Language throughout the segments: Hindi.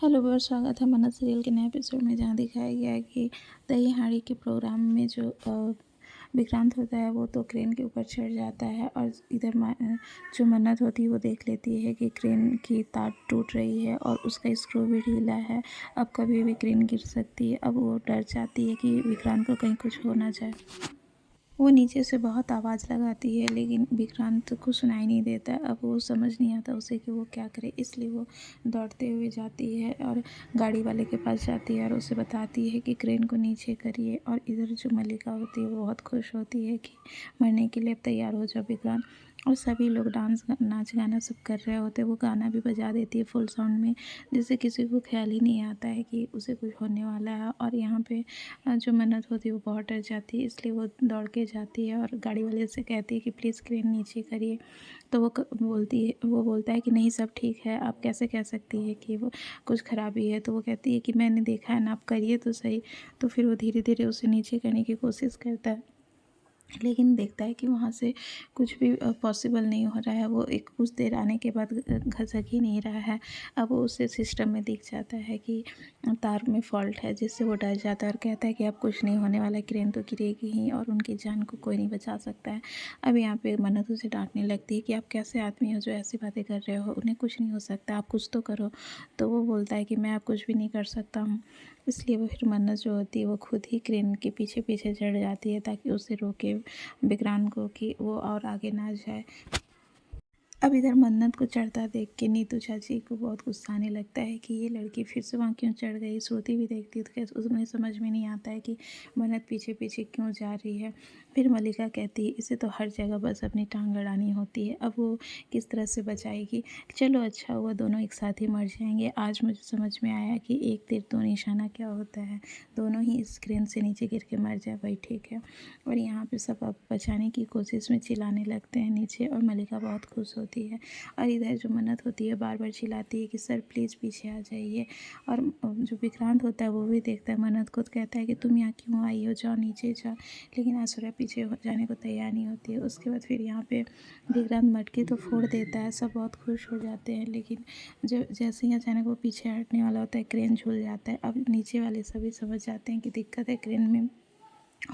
हेलो व्यूअर्स, स्वागत है मन्नत सीरियल के नए एपिसोड में, जहाँ दिखाया गया है कि दही हांडी के प्रोग्राम में जो विक्रांत होता है वो तो क्रेन के ऊपर चढ़ जाता है और इधर जो मन्नत होती है वो देख लेती है कि क्रेन की तार टूट रही है और उसका स्क्रू भी ढीला है। अब कभी भी क्रेन गिर सकती है। अब वो डर जाती है कि विक्रांत को कहीं कुछ हो ना जाए। वो नीचे से बहुत आवाज़ लगाती है लेकिन विक्रांत को सुनाई नहीं देता। अब वो समझ नहीं आता उसे कि वो क्या करे, इसलिए वो दौड़ते हुए जाती है और गाड़ी वाले के पास जाती है और उसे बताती है कि क्रेन को नीचे करिए। और इधर जो मल्लिका होती है वो बहुत खुश होती है कि मरने के लिए अब तैयार हो जाओ विक्रांत। और सभी लोग नाच गाना सब कर रहे होते हैं। वो गाना भी बजा देती है फुल साउंड में, जिससे किसी को ख्याल ही नहीं आता है कि उसे कुछ होने वाला है। और यहाँ पे जो मन्नत होती है वो बहुत डर जाती है, इसलिए वो दौड़ के जाती है और गाड़ी वाले से कहती है कि प्लीज़ क्रेन नीचे करिए। तो वो बोलता है कि नहीं, सब ठीक है, आप कैसे कह सकती है कि वो कुछ खराबी है। तो वो कहती है कि मैंने देखा है ना, आप करिए तो सही। तो फिर वो धीरे धीरे उसे नीचे करने की कोशिश करता है, लेकिन देखता है कि वहाँ से कुछ भी पॉसिबल नहीं हो रहा है। वो एक कुछ देर आने के बाद घसक ही नहीं रहा है। अब वो उसे सिस्टम में दिख जाता है कि तार में फॉल्ट है, जिससे वो डर जाता है और कहता है कि अब कुछ नहीं होने वाला, क्रेन तो गिरेगी ही और उनकी जान को कोई नहीं बचा सकता है। अब यहाँ पे मन्नत उसे डांटने लगती है कि आप कैसे आदमी हो जो ऐसी बातें कर रहे हो, उन्हें कुछ नहीं हो सकता, आप कुछ तो करो। तो वो बोलता है कि मैं अब कुछ भी नहीं कर सकता हूँ। इसलिए वो फिर मन्नत जो होती है वो खुद ही क्रेन के पीछे पीछे चढ़ जाती है ताकि उसे रोके विक्रांत को कि वो और आगे ना जाए। अब इधर मन्नत को चढ़ता देख के नीतू चाची को बहुत गुस्सा आने लगता है कि ये लड़की फिर से वहाँ क्यों चढ़ गई। श्रुति भी देखती है तो कैसे उन्हें समझ में नहीं आता है कि मन्नत पीछे पीछे क्यों जा रही है। फिर मल्लिका कहती है इसे तो हर जगह बस अपनी टांग अड़ानी होती है, अब वो किस तरह से बचाएगी। चलो अच्छा हुआ दोनों एक साथ ही मर जाएंगे। आज मुझे समझ में आया कि एक तीर दो निशाना क्या होता है, दोनों ही इस क्रेन से नीचे गिर के मर जाए वही ठीक है। और यहाँ पे सब अब बचाने की कोशिश में चिल्लाने लगते हैं नीचे, और मल्लिका बहुत खुश होती है। और इधर जो मन्नत होती है बार बार चिल्लाती है कि सर प्लीज़ पीछे आ जाइए। और जो विक्रांत होता है वो भी देखता है मन्नत को, तो कहता है कि तुम यहाँ क्यों आई हो, जाओ नीचे जाओ। लेकिन ऐश्वर्या पीछे जाने को तैयार नहीं होती है। उसके बाद फिर यहाँ पे विक्रांत मटकी तो फोड़ देता है, सब बहुत खुश हो जाते हैं। लेकिन जब जैसे ही अचानक वो पीछे हटने वाला होता है क्रेन झूल जाता है। अब नीचे वाले सभी समझ जाते हैं कि दिक्कत है क्रेन में,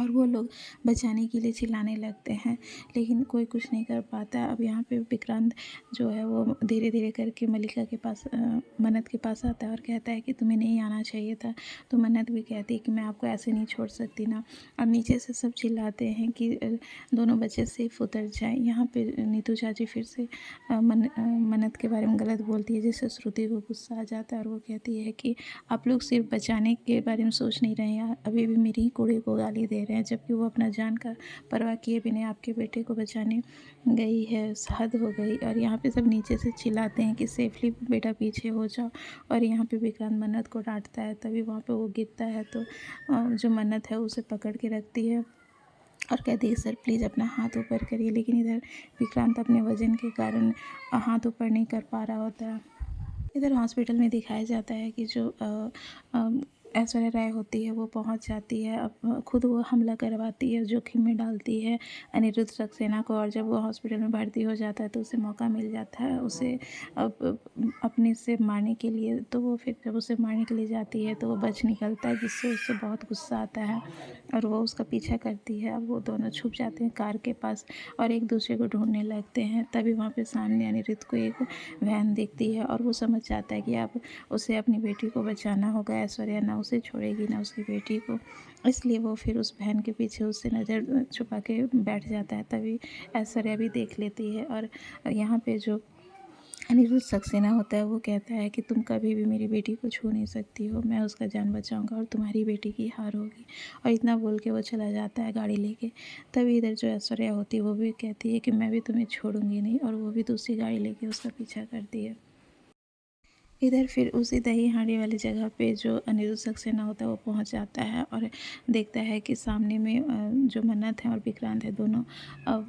और वो लोग बचाने के लिए चिल्लाने लगते हैं, लेकिन कोई कुछ नहीं कर पाता। अब यहाँ पे विक्रांत जो है वो धीरे धीरे करके मल्लिका के पास मन्नत के पास आता है और कहता है कि तुम्हें नहीं आना चाहिए था। तो मन्नत भी कहती है कि मैं आपको ऐसे नहीं छोड़ सकती ना। अब नीचे से सब चिल्लाते हैं कि दोनों बच्चे सेफ उतर जाएं। यहाँ पे नीतू चाची फिर से मन्नत के बारे में गलत बोलती है, जिससे श्रुति को गुस्सा आ जाता है और वो कहती है कि आप लोग सिर्फ बचाने के बारे में सोच नहीं रहे हैं, अभी भी मेरी ही कुड़ी को गाली दे रहे हैं, जबकि वो अपना जान का परवाह किए बिना आपके बेटे को बचाने गई है। हद हो गई। और यहाँ पे सब नीचे से चिल्लाते हैं कि सेफली बेटा पीछे हो जाओ। और यहाँ पे विक्रांत मन्नत को डांटता है, तभी वहाँ पे वो गिरता है तो जो मन्नत है उसे पकड़ के रखती है और कहती है सर प्लीज़ अपना हाथ ऊपर करिए। लेकिन इधर विक्रांत अपने वजन के कारण हाथ ऊपर नहीं कर पा रहा होता है। इधर हॉस्पिटल में दिखाया जाता है कि जो अ, ऐश्वर्या राय होती है वो पहुंच जाती है। अब खुद वो हमला करवाती है, जोखिम में डालती है अनिरुद्ध सक्सेना को। और जब वो हॉस्पिटल में भर्ती हो जाता है तो उसे मौका मिल जाता है उसे अपने से मारने के लिए। तो वो फिर जब उसे मारने के लिए जाती है तो वो बच निकलता है, जिससे उससे बहुत गुस्सा आता है और वो उसका पीछा करती है। अब वो दोनों छुप जाते हैं कार के पास और एक दूसरे को ढूंढने लगते हैं। तभी वहाँ पे सामने अनिरुद्ध को एक वैन दिखती है और वो समझ जाता है कि अब उसे अपनी बेटी को बचाना होगा। ऐश्वर्या ना उसे छोड़ेगी ना उसकी बेटी को, इसलिए वो फिर उस वैन के पीछे उससे नज़र छुपा के बैठ जाता है। तभी ऐश्वर्या भी देख लेती है और यहाँ पे जो अनिरुद्ध सक्सेना होता है वो कहता है कि तुम कभी भी मेरी बेटी को छू नहीं सकती हो, मैं उसका जान बचाऊंगा और तुम्हारी बेटी की हार होगी। और इतना बोल के वो चला जाता है गाड़ी लेके। तभी इधर जो ऐश्वर्या होती है वो भी कहती है कि मैं भी तुम्हें छोड़ूंगी नहीं, और वो भी दूसरी गाड़ी लेके उसका पीछा करती है। इधर फिर उसी दही हांडी वाली जगह पे जो अनिरुद्ध सक्सेना होता है वो पहुंच जाता है और देखता है कि सामने में जो मन्नत है और विक्रांत है दोनों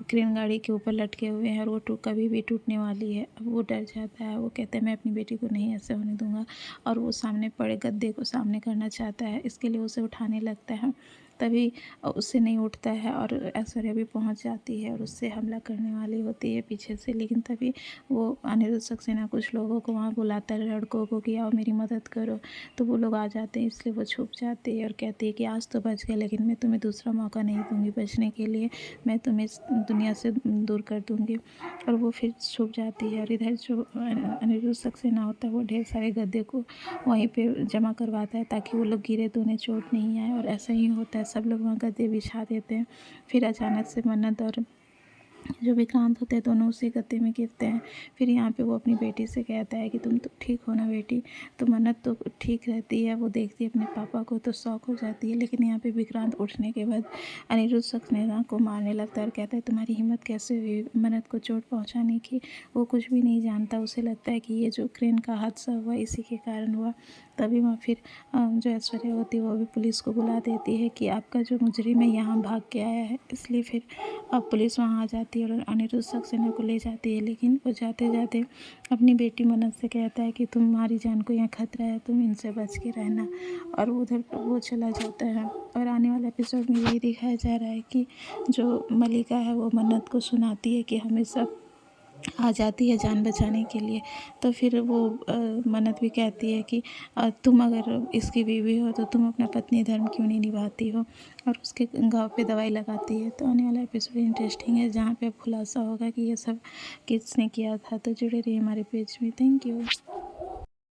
क्रेन गाड़ी के ऊपर लटके हुए हैं और वो कभी भी टूटने वाली है। अब वो डर जाता है, वो कहता है मैं अपनी बेटी को नहीं ऐसे होने दूंगा, और वो सामने पड़े गद्दे को सामने करना चाहता है, इसके लिए उसे उठाने लगता है। तभी उससे नहीं उठता है और ऐश्वर्या भी पहुंच जाती है और उससे हमला करने वाली होती है पीछे से। लेकिन तभी वो अनिरुद्ध सक्सेना कुछ लोगों को वहाँ बुलाता है, लड़कों को, कि आओ मेरी मदद करो। तो वो लोग आ जाते हैं, इसलिए वो छुप जाती है और कहती है कि आज तो बच गए, लेकिन मैं तुम्हें दूसरा मौका नहीं दूंगी बचने के लिए, मैं तुम्हें इस दुनिया से दूर कर दूंगी। और वो फिर छुप जाती है। और इधर जो अनिरुद्ध सक्सेना होता है वो ढेर सारे गद्दे को वहीं पे जमा करवाता है ताकि वो लोग गिरे तो उन्हें चोट नहीं आए। और ऐसा ही होता है, सब लोग वहाँ गद्दे बिछा देते हैं। फिर अचानक से मन्नत और जो विक्रांत होते हैं दोनों उसी गत्ते में गिरते हैं। फिर यहाँ पे वो अपनी बेटी से कहता है कि तुम तो ठीक हो ना बेटी। तो मन्नत तो ठीक रहती है, वो देखती है अपने पापा को तो शौक हो जाती है। लेकिन यहाँ पे विक्रांत उठने के बाद अनिरुद्ध सक्सेना को मारने लगता है और कहता है तुम्हारी हिम्मत कैसे हुई मन्नत को चोट पहुँचाने की। वो कुछ भी नहीं जानता, उसे लगता है कि ये जो क्रेन का हादसा हुआ इसी के कारण हुआ। तभी वहाँ फिर जो ऐश्वर्या होती है वो भी पुलिस को बुला देती है कि आपका जो मुजरिम है यहाँ भाग के आया है। इसलिए फिर अब पुलिस वहाँ आ जाती है और अनिरुद्ध सक्सेना को ले जाती है। लेकिन वो जाते जाते अपनी बेटी मन्नत से कहता है कि तुम्हारी जान को यहाँ खतरा है, तुम इनसे बच के रहना। और उधर वो चला जाता है। और आने वाले एपिसोड में यही दिखाया जा रहा है कि जो मलिका है वो मन्नत को सुनाती है कि हमेशा आ जाती है जान बचाने के लिए। तो फिर वो मन्नत भी कहती है कि तुम अगर इसकी बीवी हो तो तुम अपना पत्नी धर्म क्यों नहीं निभाती हो, और उसके घाव पे दवाई लगाती है। तो आने वाला एपिसोड इंटरेस्टिंग है जहाँ पे खुलासा होगा कि ये सब किसने किया था। तो जुड़े रहिए हमारे पेज में। Thank you.